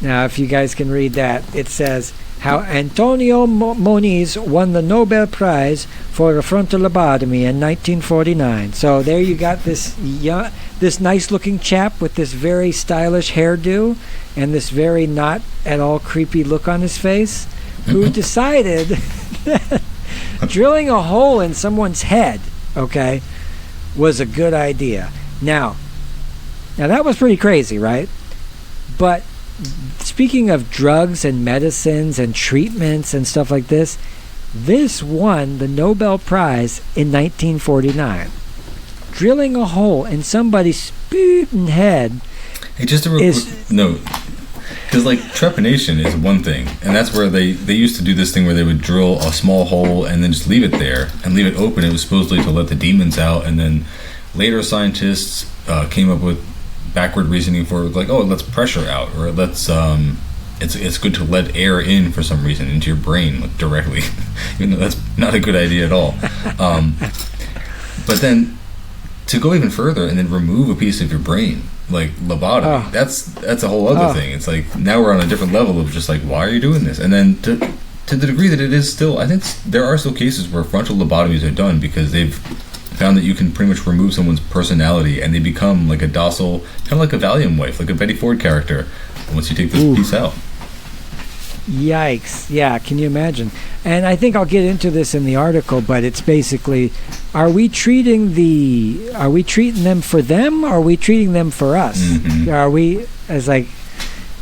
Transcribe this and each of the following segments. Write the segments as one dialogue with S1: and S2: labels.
S1: Now, if you guys can read that, it says how António Moniz won the Nobel Prize for a frontal lobotomy in 1949. So there you got this nice-looking chap with this very stylish hairdo and this very not at all creepy look on his face, who decided that drilling a hole in someone's head, okay, was a good idea. Now that was pretty crazy, right? But speaking of drugs and medicines and treatments and stuff like this won the Nobel Prize in 1949. Drilling a hole in somebody's spootin' head.
S2: Hey, just a real quick note. Because, like, trepanation is one thing. And that's where they used to do this thing where they would drill a small hole and then just leave it there and leave it open. It was supposedly to let the demons out. And then later scientists came up with backward reasoning for, like, oh, it lets pressure out, or it lets it's good to let air in for some reason into your brain, like, directly, even though that's not a good idea at all. But then to go even further and then remove a piece of your brain, like lobotomy, that's a whole other thing. It's like, now we're on a different level of just like, why are you doing this? And then to the degree that it is still, I think there are still cases where frontal lobotomies are done because they've found that you can pretty much remove someone's personality and they become like a docile, kind of like a Valium wife, like a Betty Ford character, once you take this piece out.
S1: Yikes. Yeah, can you imagine? And I think I'll get into this in the article, but it's basically, are we treating them for them, or are we treating them for us? Mm-hmm. Are we, as like,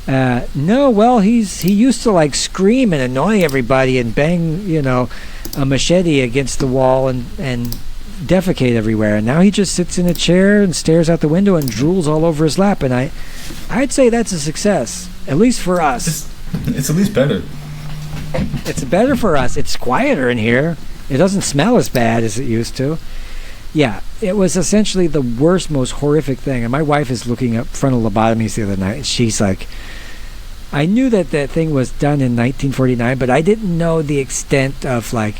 S1: no, well, he used to like scream and annoy everybody and bang, a machete against the wall and defecate everywhere, and now he just sits in a chair and stares out the window and drools all over his lap, and I'd say that's a success, at least for us.
S2: It's at least better.
S1: It's better for us. It's quieter in here. It doesn't smell as bad as it used to. Yeah, it was essentially the worst, most horrific thing. And my wife is looking up frontal lobotomies the other night, and she's like, I knew that thing was done in 1949, but I didn't know the extent of, like,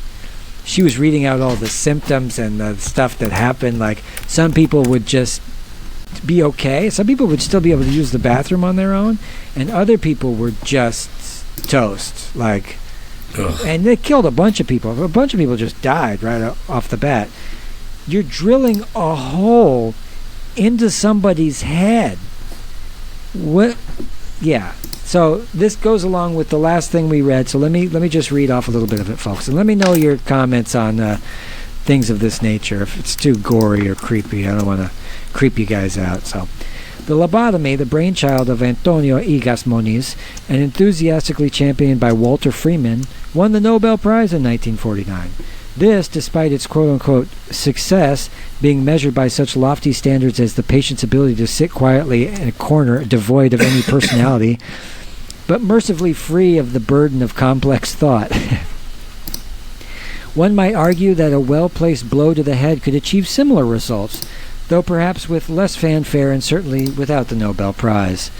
S1: she was reading out all the symptoms and the stuff that happened. Like, some people would just be okay. Some people would still be able to use the bathroom on their own, and other people were just toast. Like, ugh. And they killed a bunch of people. A bunch of people just died right off the bat. You're drilling a hole into somebody's head. What? Yeah. So this goes along with the last thing we read. So let me just read off a little bit of it, folks, and let me know your comments on things of this nature. If it's too gory or creepy, I don't want to creep you guys out. So, the lobotomy, the brainchild of António Egas Moniz, and enthusiastically championed by Walter Freeman, won the Nobel Prize in 1949. This, despite its quote-unquote success being measured by such lofty standards as the patient's ability to sit quietly in a corner devoid of any personality, but mercifully free of the burden of complex thought. One might argue that a well-placed blow to the head could achieve similar results, though perhaps with less fanfare and certainly without the Nobel Prize.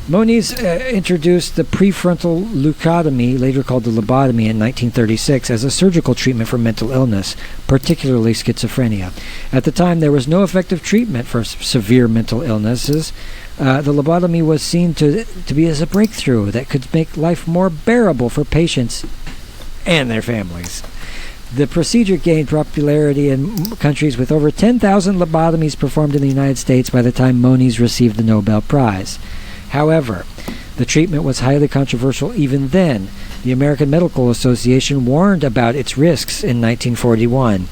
S1: Moniz introduced the prefrontal lobotomy, later called the lobotomy, in 1936 as a surgical treatment for mental illness, particularly schizophrenia. At the time, there was no effective treatment for severe mental illnesses. The lobotomy was seen to be as a breakthrough that could make life more bearable for patients and their families. The procedure gained popularity in countries with over 10,000 lobotomies performed in the United States by the time Moniz received the Nobel Prize. However, the treatment was highly controversial even then. The American Medical Association warned about its risks in 1941.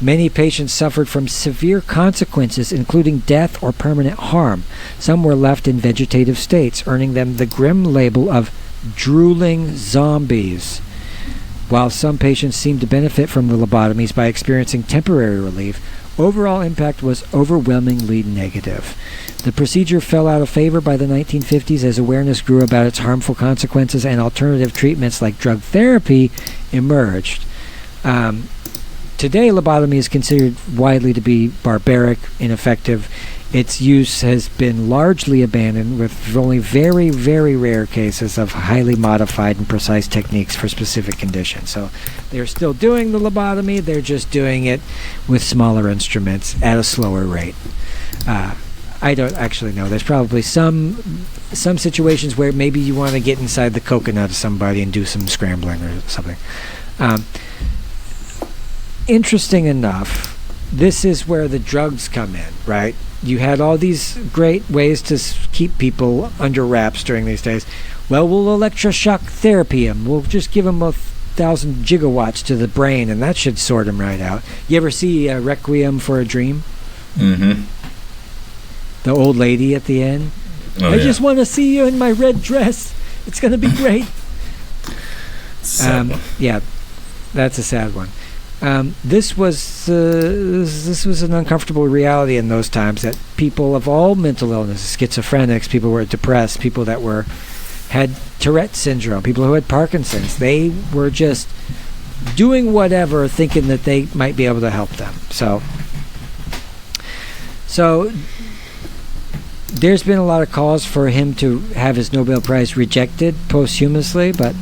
S1: Many patients suffered from severe consequences, including death or permanent harm. Some were left in vegetative states, earning them the grim label of drooling zombies. While some patients seemed to benefit from the lobotomies by experiencing temporary relief, overall impact was overwhelmingly negative. The procedure fell out of favor by the 1950s as awareness grew about its harmful consequences and alternative treatments like drug therapy emerged. Today, lobotomy is considered widely to be barbaric, ineffective. Its use has been largely abandoned, with only very, very rare cases of highly modified and precise techniques for specific conditions. So they're still doing the lobotomy, they're just doing it with smaller instruments at a slower rate. I don't actually know. There's probably some some situations where maybe you want to get inside the coconut of somebody and do some scrambling or something. Interesting enough, this is where the drugs come in, right? You had all these great ways to keep people under wraps during these days. Well, we'll electroshock therapy them. We'll just give them 1,000 gigawatts to the brain, and that should sort them right out. You ever see Requiem for a Dream?
S2: Mm-hmm.
S1: The old lady at the end. I just want to see you in my red dress. It's going to be great. Yeah, that's a sad one. This was an uncomfortable reality in those times, that people of all mental illnesses, schizophrenics, people who were depressed, people that had Tourette syndrome, people who had Parkinson's, they were just doing whatever, thinking that they might be able to help them. So there's been a lot of calls for him to have his Nobel Prize rejected posthumously, but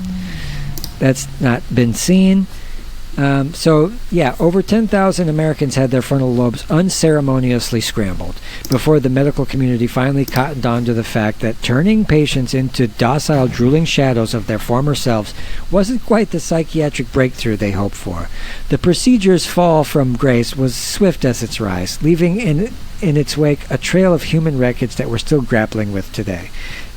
S1: that's not been seen. Over 10,000 Americans had their frontal lobes unceremoniously scrambled before the medical community finally cottoned on to the fact that turning patients into docile, drooling shadows of their former selves wasn't quite the psychiatric breakthrough they hoped for. The procedure's fall from grace was swift as its rise, leaving in its wake a trail of human wreckage that we're still grappling with today.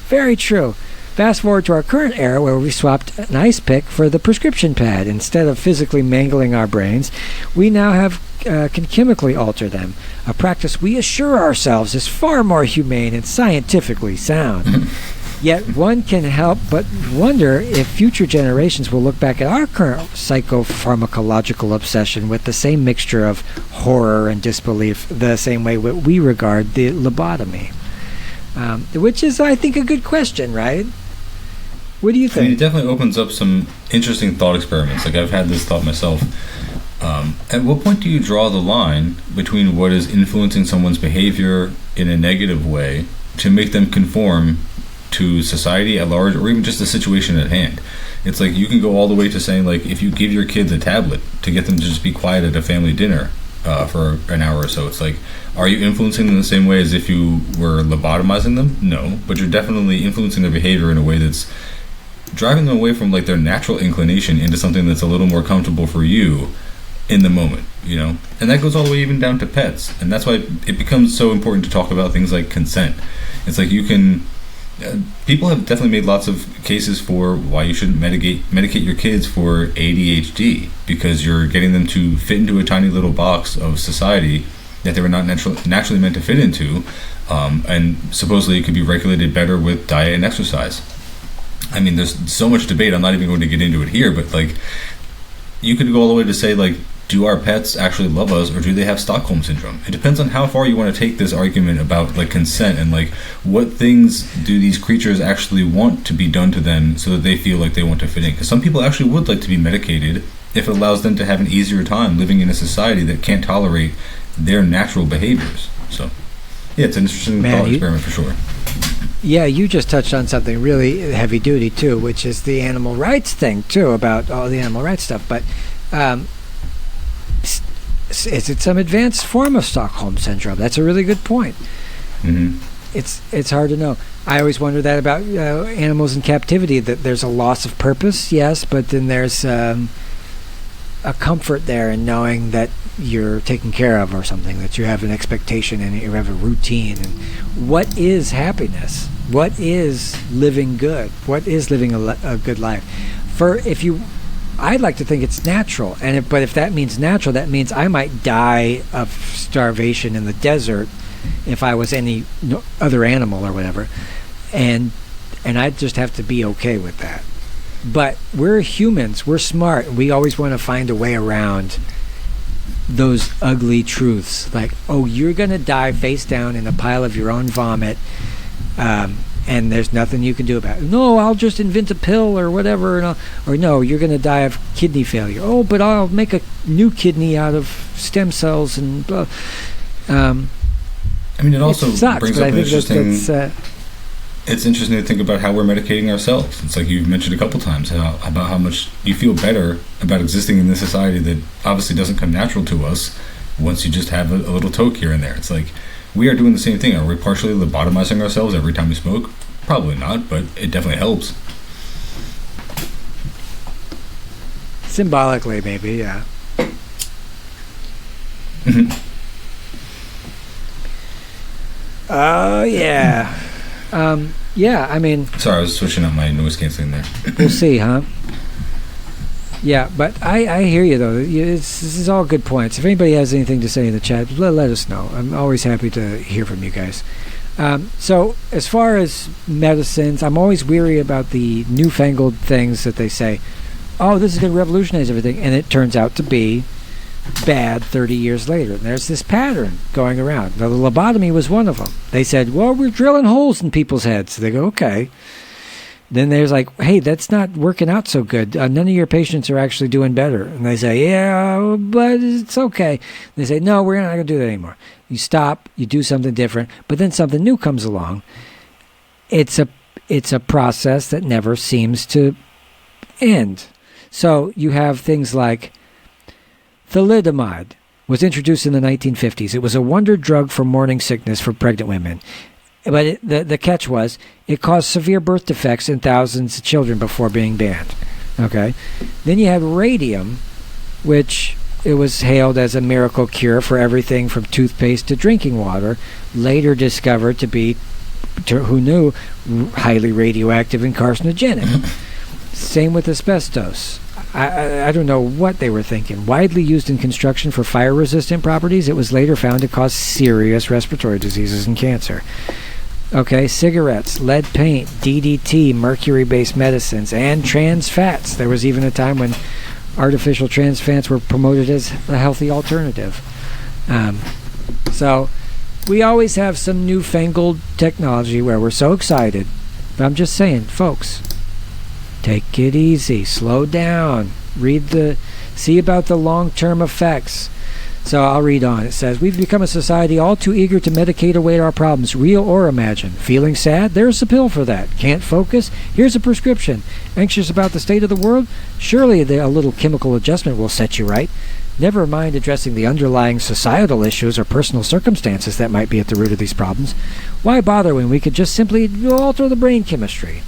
S1: Very true. Fast forward to our current era, where we swapped an ice pick for the prescription pad. Instead of physically mangling our brains, we now can chemically alter them, a practice we assure ourselves is far more humane and scientifically sound. Yet one can help but wonder if future generations will look back at our current psychopharmacological obsession with the same mixture of horror and disbelief, the same way we regard the lobotomy. Which is, I think, a good question, right? What do you think?
S2: I mean, it definitely opens up some interesting thought experiments. Like, I've had this thought myself. At what point do you draw the line between what is influencing someone's behavior in a negative way to make them conform to society at large, or even just the situation at hand? It's like, you can go all the way to saying, like, if you give your kids a tablet to get them to just be quiet at a family dinner for an hour or so, it's like, are you influencing them the same way as if you were lobotomizing them? No, but you're definitely influencing their behavior in a way that's driving them away from, like, their natural inclination into something that's a little more comfortable for you in the moment, you know? And that goes all the way even down to pets. And that's why it becomes so important to talk about things like consent. It's like, you can... people have definitely made lots of cases for why you shouldn't medicate your kids for ADHD, because you're getting them to fit into a tiny little box of society that they were not naturally meant to fit into, and supposedly it could be regulated better with diet and exercise. I mean, there's so much debate, I'm not even going to get into it here, but, like, you could go all the way to say, like, do our pets actually love us, or do they have Stockholm syndrome? It depends on how far you want to take this argument about, like, consent, and, like, what things do these creatures actually want to be done to them so that they feel like they want to fit in. Because some people actually would like to be medicated if it allows them to have an easier time living in a society that can't tolerate their natural behaviors. So, yeah, it's an interesting thought experiment for sure.
S1: Yeah, you just touched on something really heavy duty too, which is the animal rights thing too, about all the animal rights stuff. But is it some advanced form of Stockholm syndrome? That's a really good point.
S2: Mm-hmm.
S1: It's hard to know. I always wonder that about animals in captivity, that there's a loss of purpose, yes, but then there's a comfort there in knowing that you're taken care of, or something, that you have an expectation and you have a routine. And what is happiness? What is living good? What is living a good life? I'd like to think it's natural, but if that means natural, that means I might die of starvation in the desert if I was any other animal or whatever, and I'd just have to be okay with that. But we're humans, we're smart, we always want to find a way around those ugly truths, like, oh, you're gonna die face down in a pile of your own vomit, and there's nothing you can do about it. No, I'll just invent a pill or whatever, or no, you're gonna die of kidney failure. Oh, but I'll make a new kidney out of stem cells and blah. I
S2: mean, it also brings up an interesting...
S1: It's
S2: interesting to think about how we're medicating ourselves. It's like you've mentioned a couple times about how much you feel better about existing in this society that obviously doesn't come natural to us once you just have a little toke here and there. It's like, we are doing the same thing. Are we partially lobotomizing ourselves every time we smoke? Probably not, but it definitely helps.
S1: Symbolically, maybe, yeah. Yeah. Yeah, I mean...
S2: Sorry, I was switching up my noise canceling there.
S1: We'll see, huh? Yeah, but I hear you, though. This is all good points. If anybody has anything to say in the chat, let us know. I'm always happy to hear from you guys. So, as far as medicines, I'm always weary about the newfangled things that they say, oh, this is going to revolutionize everything, and it turns out to be bad 30 years later. And there's this pattern going around. Now, the lobotomy was one of them. They said, well, we're drilling holes in people's heads. So they go, okay. Then there's like, hey, that's not working out so good. None of your patients are actually doing better. And they say, yeah, but it's okay. They say, no, we're not going to do that anymore. You stop, you do something different, but then something new comes along. It's a process that never seems to end. So you have things like thalidomide was introduced in the 1950s. It was a wonder drug for morning sickness for pregnant women. But the catch was, it caused severe birth defects in thousands of children before being banned. Okay? Then you had radium, which it was hailed as a miracle cure for everything from toothpaste to drinking water, later discovered to be, who knew, highly radioactive and carcinogenic. Same with asbestos. I don't know what they were thinking. Widely used in construction for fire-resistant properties, it was later found to cause serious respiratory diseases and cancer. Okay, cigarettes, lead paint, DDT, mercury-based medicines, and trans fats. There was even a time when artificial trans fats were promoted as a healthy alternative. So we always have some newfangled technology where we're so excited. But I'm just saying, folks, take it easy, slow down, see about the long-term effects. So I'll read on. It says, we've become a society all too eager to medicate away our problems, real or imagined. Feeling sad? There's a pill for that. Can't focus? Here's a prescription. Anxious about the state of the world? Surely a little chemical adjustment will set you right. Never mind addressing the underlying societal issues or personal circumstances that might be at the root of these problems. Why bother when we could just simply alter the brain chemistry?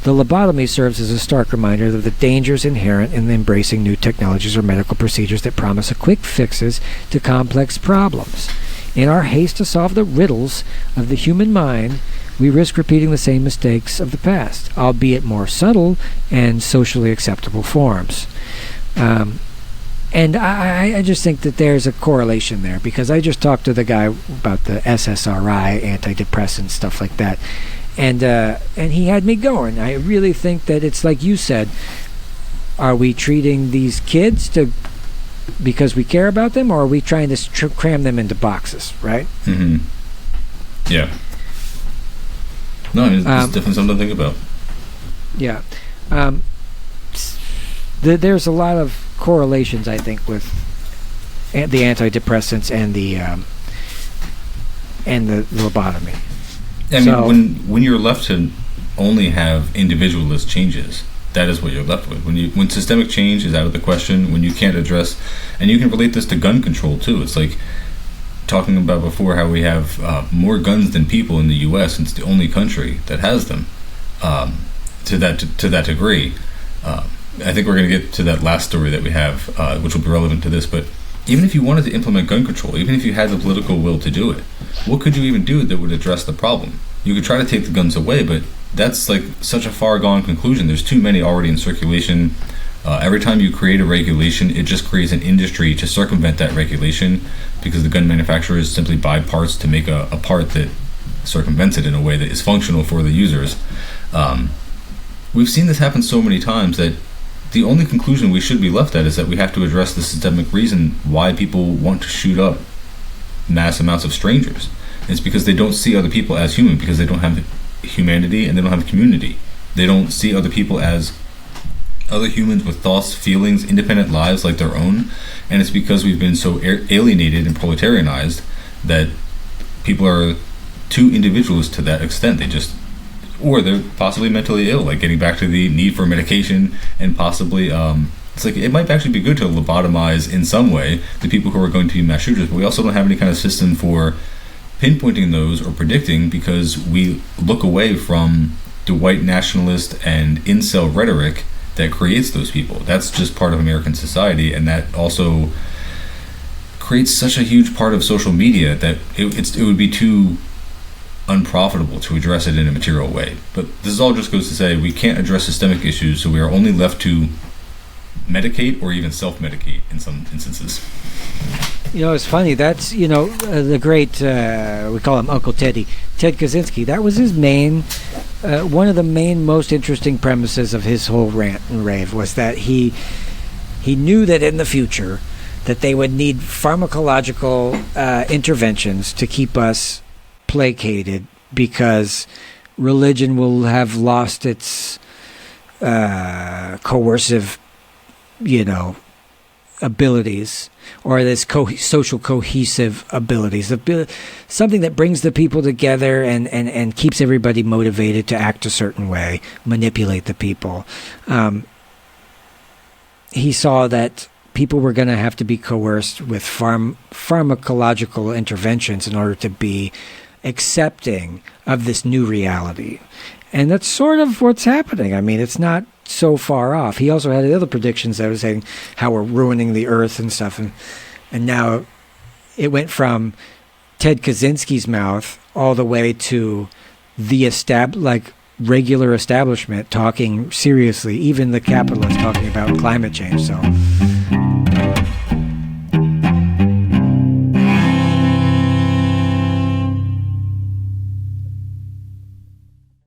S1: The lobotomy serves as a stark reminder of the dangers inherent in embracing new technologies or medical procedures that promise quick fixes to complex problems. In our haste to solve the riddles of the human mind, we risk repeating the same mistakes of the past, albeit more subtle and socially acceptable forms. And I just think that there's a correlation there, because I just talked to the guy about the SSRI, antidepressants, stuff like that. And he had me going. I really think that it's like you said. Are we treating these kids because we care about them, or are we trying to cram them into boxes, right?
S2: Mm-hmm. Yeah. No, it's definitely something to think about. Yeah.
S1: There's a lot of correlations, I think, with the antidepressants and the lobotomy.
S2: I mean, when you're left to only have individualist changes, that is what you're left with. When systemic change is out of the question, when you can't address, and you can relate this to gun control too. It's like talking about before how we have more guns than people in the U.S. and it's the only country that has them to that degree. I think we're going to get to that last story that we have, which will be relevant to this. But even if you wanted to implement gun control, even if you had the political will to do it, what could you even do that would address the problem? You could try to take the guns away, but that's like such a far gone conclusion. There's too many already in circulation. Every time you create a regulation, it just creates an industry to circumvent that regulation, because the gun manufacturers simply buy parts to make a part that circumvents it in a way that is functional for the users. We've seen this happen so many times that the only conclusion we should be left at is that we have to address the systemic reason why people want to shoot up mass amounts of strangers. It's because they don't see other people as human, because they don't have humanity and they don't have community. They don't see other people as other humans with thoughts, feelings, independent lives like their own. And it's because we've been so alienated and proletarianized that people are too individualist to that extent. Or they're possibly mentally ill, like getting back to the need for medication, and possibly it's like it might actually be good to lobotomize in some way the people who are going to be mass shooters, but we also don't have any kind of system for pinpointing those or predicting because we look away from the white nationalist and incel rhetoric that creates those people. That's just part of American society, and that also creates such a huge part of social media that it would be too unprofitable to address it in a material way. But this all just goes to say we can't address systemic issues, so we are only left to medicate or even self-medicate in some instances.
S1: You know, it's funny. That's, the great, we call him Uncle Teddy, Ted Kaczynski. That was his main, one of the main most interesting premises of his whole rant and rave was that he knew that in the future that they would need pharmacological interventions to keep us placated because religion will have lost its coercive, abilities, or this social cohesive abilities, something that brings the people together and keeps everybody motivated to act a certain way, manipulate the people. He saw that people were going to have to be coerced with pharmacological interventions in order to be accepting of this new reality. And that's sort of what's happening. I mean, it's not so far off. He also had other predictions that was saying how we're ruining the earth and stuff. And now it went from Ted Kaczynski's mouth all the way to the regular establishment talking seriously, even the capitalists talking about climate change. So